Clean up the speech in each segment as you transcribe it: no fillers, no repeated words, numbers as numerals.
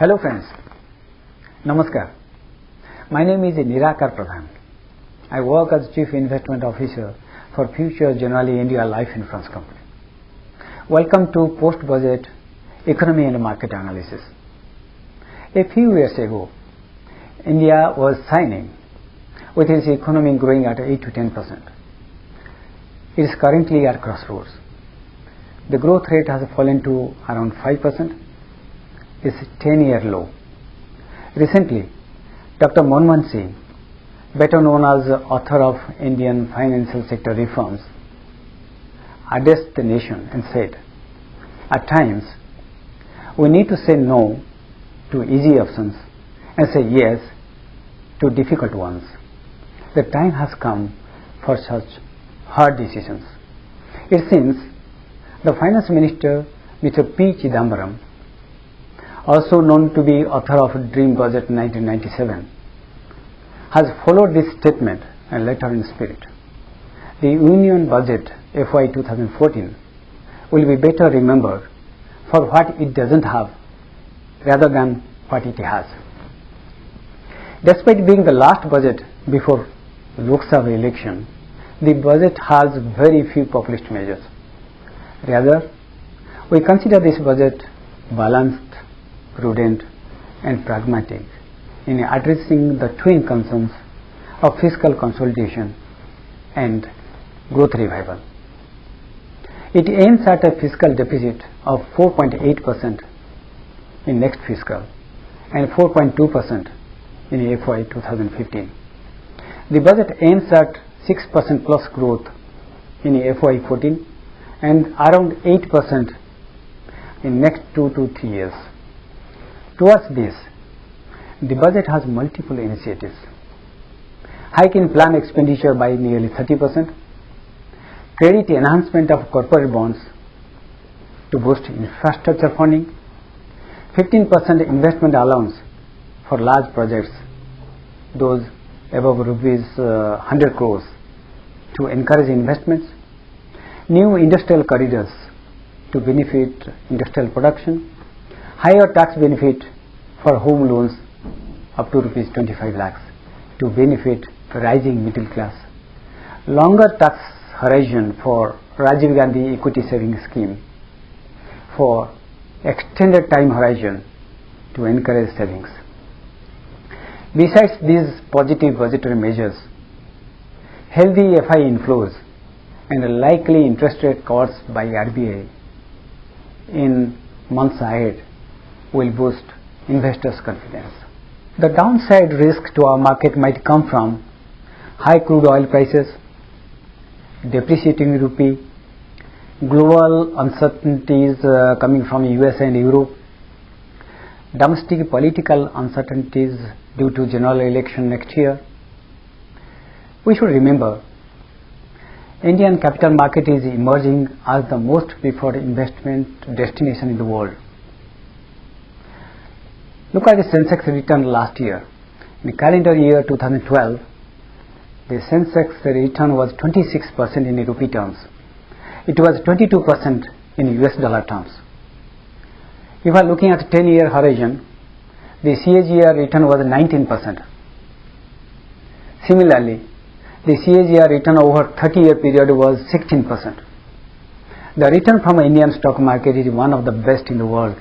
Hello friends, Namaskar. My name is Nirakar Pradhan. I work as Chief Investment Officer for Future Generali India Life Insurance Company. Welcome to Post-Budget Economy and Market Analysis. A few years ago, India was shining with its economy growing at 8 to 10%. It is currently at crossroads. The growth rate has fallen to around 5%. Is 10-year low. Recently, Dr. Manmohan Singh, better known as the author of Indian financial sector reforms, addressed the nation and said, at times, we need to say no to easy options and say yes to difficult ones. The time has come for such hard decisions. It seems the Finance Minister, Mr. P. Chidambaram, also known to be author of Dream Budget 1997, has followed this statement and letter in spirit. The Union Budget FY 2014 will be better remembered for what it doesn't have rather than what it has. Despite being the last budget before Lok Sabha election, the budget has very few populist measures. Rather, we consider this budget balanced, prudent and pragmatic in addressing the twin concerns of fiscal consolidation and growth revival. It aims at a fiscal deficit of 4.8% in next fiscal and 4.2% in FY 2015. The budget aims at 6% plus growth in FY 14 and around 8% in next 2 to 3 years. Towards this, the budget has multiple initiatives. Hike in planned expenditure by nearly 30%, credit enhancement of corporate bonds to boost infrastructure funding, 15% investment allowance for large projects, those above rupees 100 crores, to encourage investments, new industrial corridors to benefit industrial production, higher tax benefit for home loans up to rupees 25 lakhs to benefit rising middle class, longer tax horizon for Rajiv Gandhi Equity Saving Scheme for extended time horizon to encourage savings. Besides these positive budgetary measures, healthy FI inflows and likely interest rate cuts by RBI in months ahead will boost investors' confidence. The downside risk to our market might come from high crude oil prices, depreciating rupee, global uncertainties coming from US and Europe, domestic political uncertainties due to general election next year. We should remember, Indian capital market is emerging as the most preferred investment destination in the world. Look at the Sensex return last year. In the calendar year 2012, the Sensex return was 26% in rupee terms. It was 22% in US dollar terms. If I am looking at 10-year horizon, the CAGR return was 19%. Similarly, the CAGR return over 30-year period was 16%. The return from Indian stock market is one of the best in the world.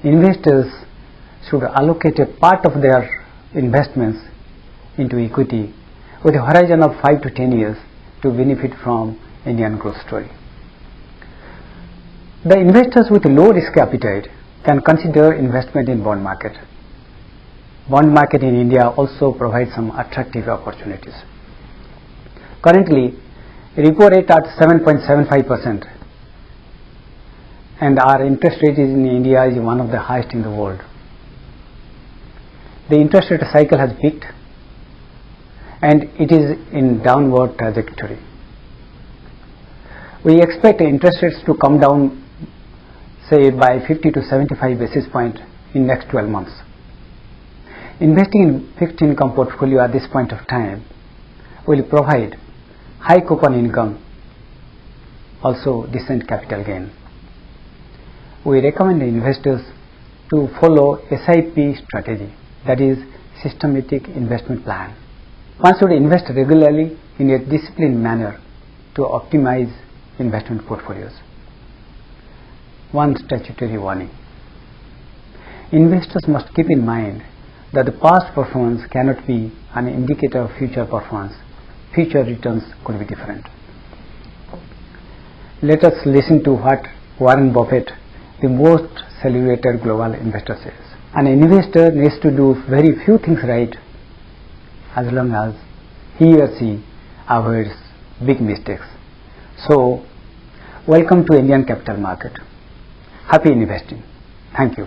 Investors should allocate a part of their investments into equity with a horizon of 5 to 10 years to benefit from Indian growth story. The investors with low risk appetite can consider investment in bond market. Bond market in India also provides some attractive opportunities. Currently, repo rate at 7.75%. And our interest rate in India is one of the highest in the world. The interest rate cycle has peaked and it is in downward trajectory. We expect interest rates to come down, say, by 50 to 75 basis points in next 12 months. Investing in fixed income portfolio at this point of time will provide high coupon income, also decent capital gain. We recommend investors to follow SIP strategy, that is systematic investment plan. One should invest regularly in a disciplined manner to optimize investment portfolios. One statutory warning. Investors must keep in mind that the past performance cannot be an indicator of future performance. Future returns could be different. Let us listen to what Warren Buffett, the most celebrated global investor, says. An investor needs to do very few things right as long as he or she avoids big mistakes. So, welcome to Indian capital market. Happy investing. Thank you.